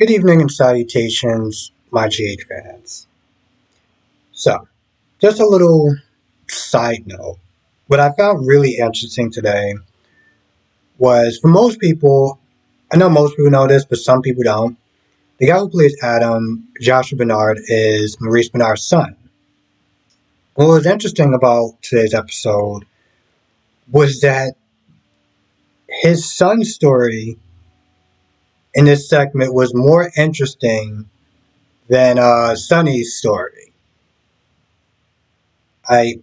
Good evening and salutations, my GH fans. So, just a little side note. What I found really interesting today was for most people, I know most people know this, but some people don't. The guy who plays Adam, Joshua Bernard, is Maurice Bernard's son. What was interesting about today's episode was that his son's story in this segment was more interesting than Sonny's story. I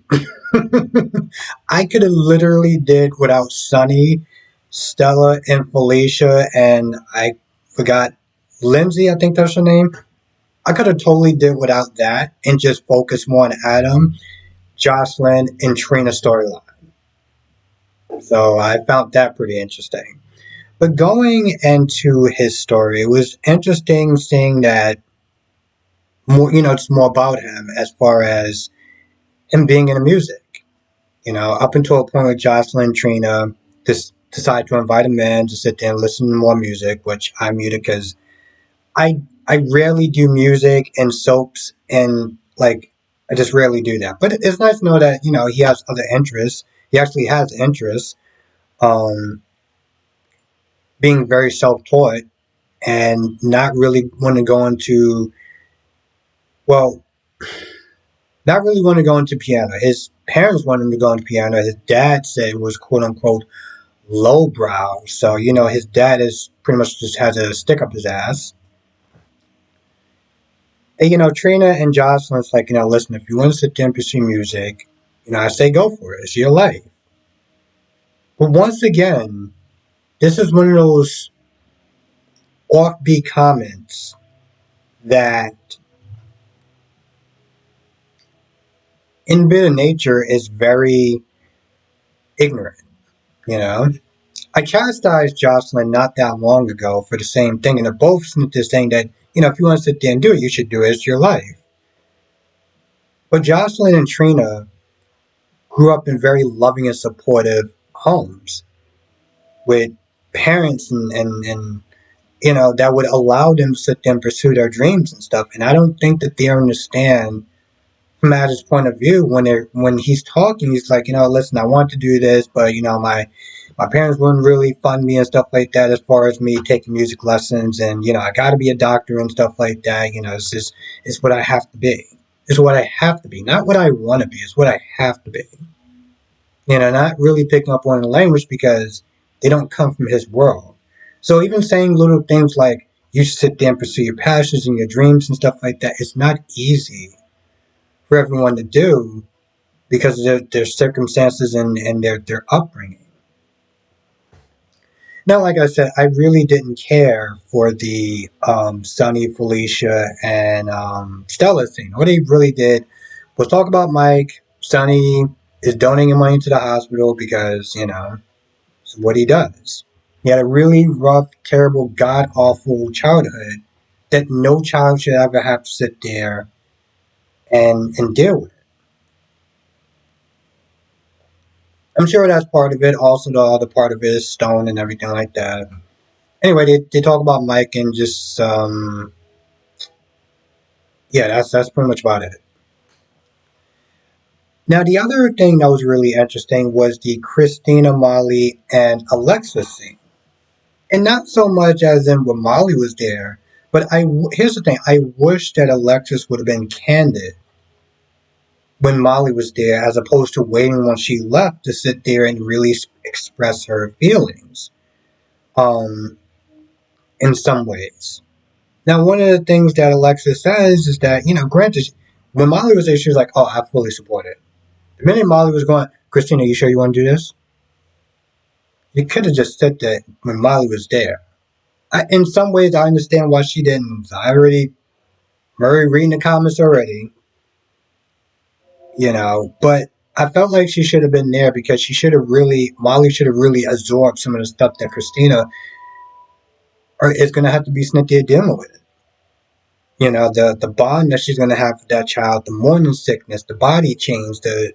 I could have literally did without Sunny, Stella, and Felicia, and I forgot Lindsay. I think that's her name. I could have totally did without that and just focus more on Adam, Jocelyn, and Trina's storyline. So I found that pretty interesting. But going into his story, it was interesting seeing that more. It's more about him as far as him being in the music. Up until a point where Jocelyn and Trina decide to invite him in to sit there and listen to more music, which I muted because I rarely do music and soaps and like I just rarely do that. But it's nice to know that he has other interests. He actually has interests, um, being very self-taught and not really want to go into well, not really want to go into piano. His parents wanted him to go into piano. His dad said it was quote unquote lowbrow. So, his dad is pretty much just has a stick up his ass. And, Trina and Jocelyn's like, listen, if you want to sit there and pursue music, I say go for it. It's your life. But once again, this is one of those offbeat comments that in bit of nature is very ignorant, you know? I chastised Jocelyn not that long ago for the same thing, and they're both saying that, if you want to sit there and do it, you should do it. It's your life. But Jocelyn and Trina grew up in very loving and supportive homes with parents and that would allow them to sit there and pursue their dreams and stuff. And I don't think that they understand from Adam's point of view when he's talking, he's like, listen, I want to do this, but my parents wouldn't really fund me and stuff like that as far as me taking music lessons and I gotta be a doctor and stuff like that. It's what I have to be. It's what I have to be. Not what I wanna be, it's what I have to be. Not really picking up on the language because they don't come from his world. So even saying little things like you should sit there and pursue your passions and your dreams and stuff like that, it's not easy for everyone to do because of their circumstances and their upbringing. Now, like I said, I really didn't care for the Sunny, Felicia, and Stella scene. What he really did was talk about Mike. Sunny is donating money to the hospital because, it's what he does. He had a really rough, terrible, god awful childhood that no child should ever have to sit there and deal with. I'm sure that's part of it. Also, the other part of it is Stone and everything like that. Anyway, they talk about Mike and just yeah, that's pretty much about it. Now, the other thing that was really interesting was the Christina, Molly, and Alexis scene, and not so much as in when Molly was there, but here's the thing: I wish that Alexis would have been candid when Molly was there, as opposed to waiting when she left to sit there and really express her feelings. Um, in some ways. Now, one of the things that Alexis says is that, granted, when Molly was there, she was like, oh, I fully support it. The minute Molly was going, Christina, you sure you want to do this? You could have just said that when Molly was there. In some ways, I understand why she didn't. I already, Murray reading the comments already, but I felt like she should have been there because Molly should have really absorbed some of the stuff that Christina is going to have to be sent there dealing with. The bond that she's going to have with that child, the morning sickness, the body change, the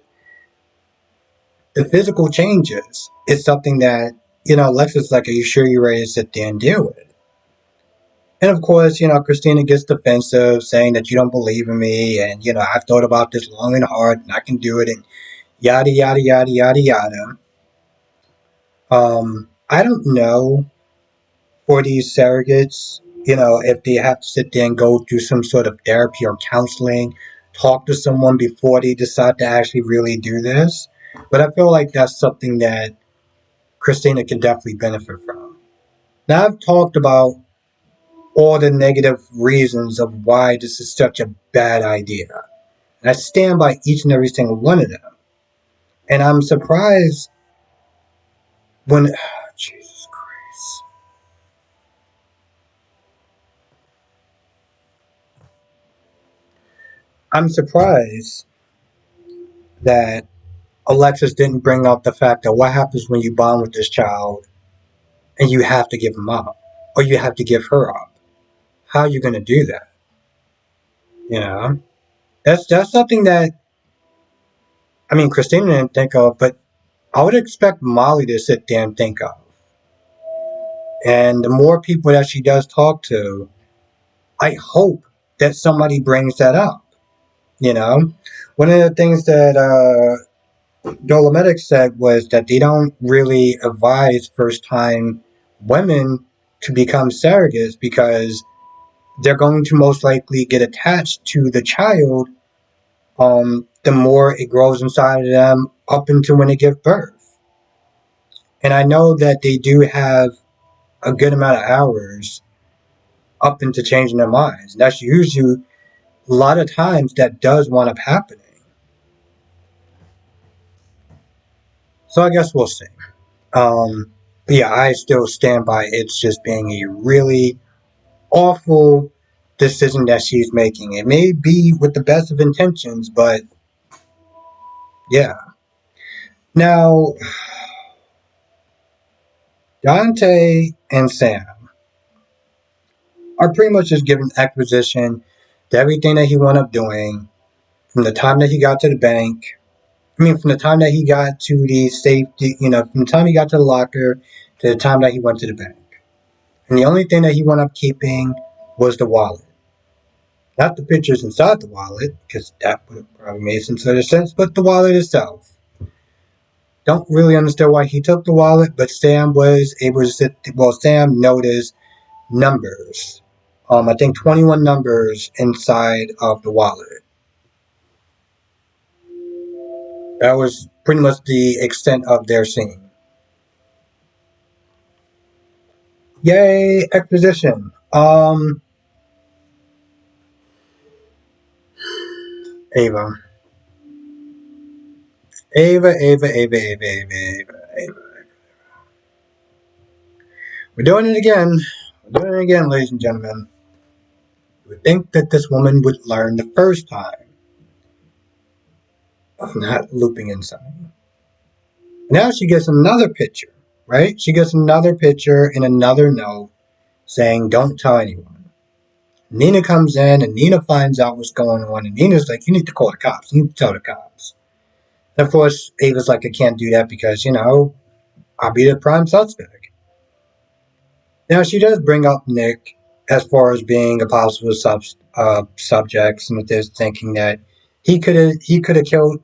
physical changes is something that, Alexa's like, are you sure you're ready to sit there and deal with it? And of course, Christina gets defensive, saying that you don't believe in me, and I've thought about this long and hard, and I can do it, and yada yada yada yada yada. I don't know for these surrogates, if they have to sit there and go through some sort of therapy or counseling, talk to someone before they decide to actually really do this. But I feel like that's something that Christina can definitely benefit from. Now, I've talked about all the negative reasons of why this is such a bad idea. And I stand by each and every single one of them. And I'm surprised when. Jesus Christ. I'm surprised that Alexis didn't bring up the fact that what happens when you bond with this child and you have to give him up or you have to give her up. How are you going to do that? You know, that's something that Christina didn't think of, but I would expect Molly to sit there and think of. And the more people that she does talk to, I hope that somebody brings that up. You know, one of the things that Dolomedic said was that they don't really advise first time women to become surrogates because they're going to most likely get attached to the child the more it grows inside of them up until when they give birth. And I know that they do have a good amount of hours up into changing their minds. That's usually a lot of times that does wind up happening. So I guess we'll see. But yeah, I still stand by it's just being a really awful decision that she's making. It may be with the best of intentions, but yeah. Now, Dante and Sam are pretty much just given exposition to everything that he wound up doing from the time that he got to the bank. From the time that he got to the safety, from the time he got to the locker to the time that he went to the bank. And the only thing that he wound up keeping was the wallet. Not the pictures inside the wallet, because that would have probably made some sort of sense, but the wallet itself. Don't really understand why he took the wallet, but Sam was able to Sam noticed numbers. I think 21 numbers inside of the wallet. That was pretty much the extent of their scene. Yay, exposition. Ava. Ava, Ava, Ava, Ava, Ava, Ava, Ava. We're doing it again. We're doing it again, ladies and gentlemen. You would think that this woman would learn the first time of not looping in something. Now she gets another picture, right? She gets another picture and another note saying, don't tell anyone. Nina comes in and Nina finds out what's going on. And Nina's like, you need to call the cops. You need to tell the cops. And of course, Ava's like, I can't do that because, I'll be the prime suspect. Now, she does bring up Nick as far as being a possible subject, and there's thinking that he could have killed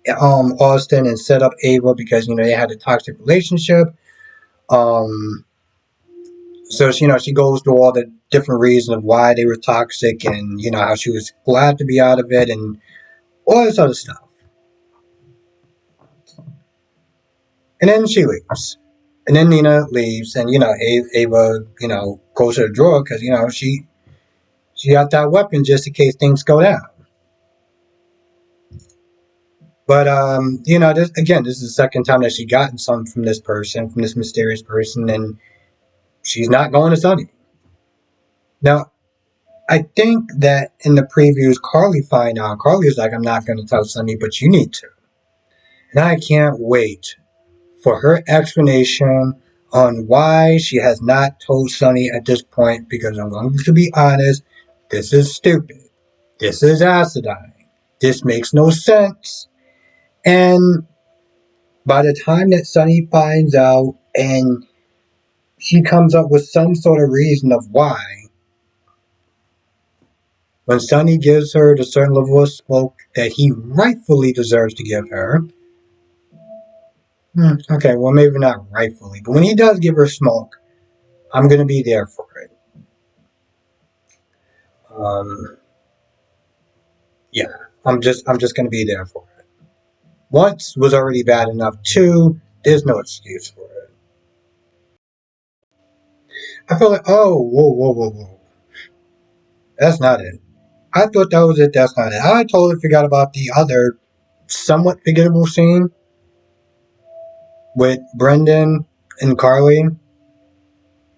Austin and set up Ava because they had a toxic relationship. Um, so she goes through all the different reasons of why they were toxic, and how she was glad to be out of it, and all this other stuff. And then she leaves. And then Nina leaves, and Ava, goes to the drawer because she got that weapon just in case things go down. But this is the second time that she gotten something from this person, from this mysterious person, and she's not going to Sunny. Now, I think that in the previews, Carly find out. Carly's like, I'm not going to tell Sunny, but you need to. And I can't wait for her explanation on why she has not told Sunny at this point, because I'm going to be honest, this is stupid. This is acidine. This makes no sense. And by the time that Sunny finds out and she comes up with some sort of reason of why, When Sonny gives her the certain level of smoke that he rightfully deserves to give her, okay, well maybe not rightfully, but when he does give her smoke, I'm gonna be there for it. Um, yeah, I'm just gonna be there for it. Once was already bad enough. Two, there's no excuse for it. I feel like, oh, whoa, whoa, whoa, whoa, that's not it. I thought that was it. That's not it. I totally forgot about the other somewhat forgettable scene with Brendan and Carly.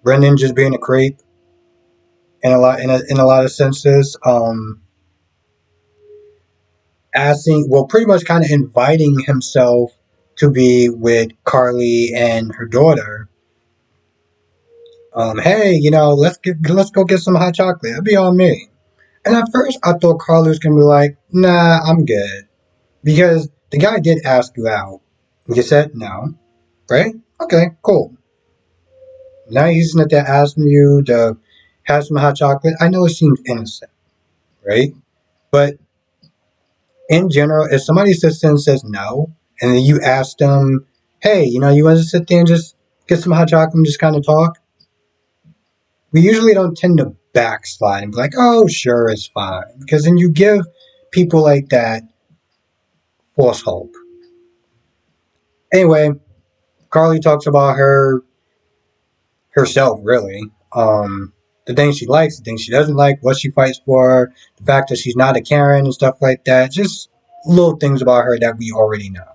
Brendan just being a creep in a lot of senses. Asking, well, pretty much kind of inviting himself to be with Carly and her daughter. Hey, let's go get some hot chocolate. It'll be on me. And at first, I thought Carly was gonna be like, nah, I'm good, because the guy did ask you out. You said no, right? Okay, cool. Now he's not there asking you to have some hot chocolate. I know it seems innocent, right? But in general, if somebody sits there and says no, and then you ask them, hey, you want to sit there and just get some hot chocolate and just kind of talk, we usually don't tend to backslide and be like, oh, sure, it's fine. Because then you give people like that false hope. Anyway, Carly talks about herself, really. The things she likes, the things she doesn't like, what she fights for, the fact that she's not a Karen and stuff like that. Just little things about her that we already know.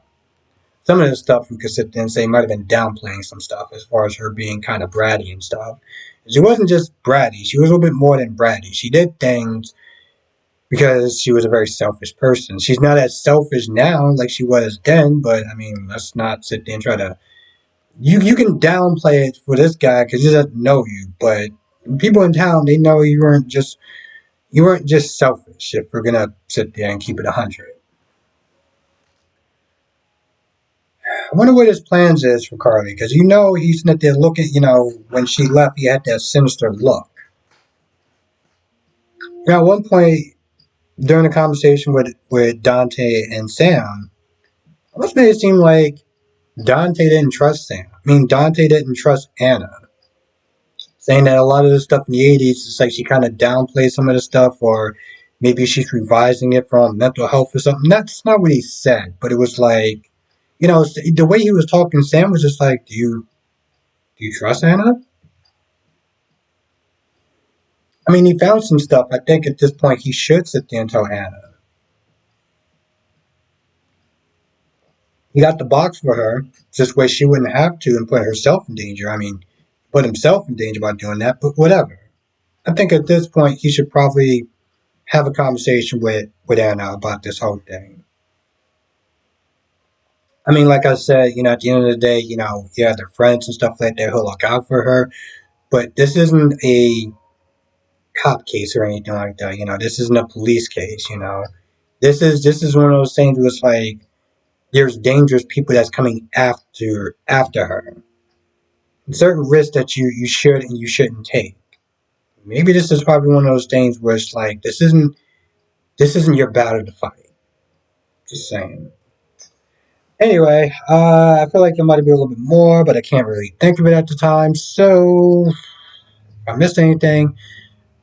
Some of the stuff we could sit there and say might have been downplaying some stuff as far as her being kind of bratty and stuff. She wasn't just bratty, she was a little bit more than bratty. She did things because she was a very selfish person. She's not as selfish now like she was then, but I mean, let's not sit there and try to. You can downplay it for this guy because he doesn't know you, but people in town, they know you weren't just selfish. If we're gonna sit there and keep it 100. I wonder what his plans is for Carly, because he's not there looking. When she left, he had that sinister look. At one point during the conversation with Dante and Sam, it almost made it seem like Dante didn't trust Sam. I mean, Dante didn't trust Anna, saying that a lot of the stuff in the '80s, it's like she kind of downplayed some of the stuff, or maybe she's revising it from mental health or something. That's not what he said, but it was like, the way he was talking, Sam was just like, do you trust Anna? I mean, he found some stuff. I think at this point he should sit there and tell Anna. He got the box for her, this way she wouldn't have to and put herself in danger. I mean, put himself in danger by doing that, but whatever. I think at this point he should probably have a conversation with Anna about this whole thing. I mean, like I said, at the end of the day, yeah, they're friends and stuff like that. He'll look out for her, but this isn't a cop case or anything like that. This isn't a police case. This is one of those things where it's like there's dangerous people that's coming after her. Certain risks that you should and you shouldn't take. Maybe this is probably one of those things where it's like this isn't your battle to fight. Just saying. Anyway, I feel like there might be a little bit more, but I can't really think of it at the time. So, if I missed anything,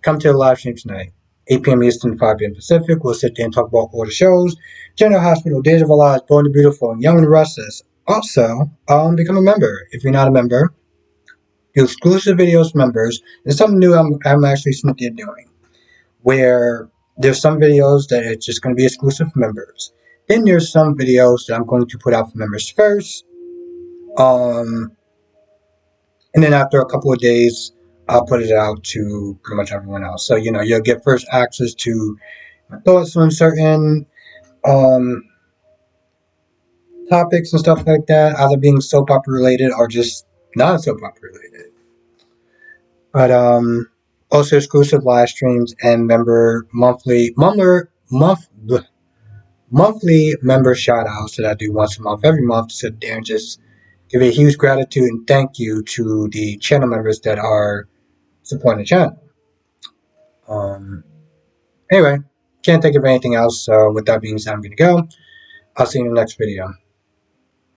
come to the live stream tonight. 8 p.m. Eastern, 5 p.m. Pacific. We'll sit there and talk about all the shows. General Hospital, Days of Our Lives, Born the Beautiful, and Young and the Restless. Also, become a member. If you're not a member, do exclusive videos for members. There's something new I'm actually sneaking doing, where there's some videos that it's just going to be exclusive for members. Then there's some videos that I'm going to put out for members first. Um, and then after a couple of days, I'll put it out to pretty much everyone else. So, you'll get first access to my thoughts on certain um, topics and stuff like that, either being soap opera related or just non soap opera related. But also exclusive live streams and monthly member shout outs that I do once a month, every month, to sit there and just give a huge gratitude and thank you to the channel members that are supporting the channel. Um, Anyway, can't think of anything else. So with that being said, I'm going to go. I'll see you in the next video.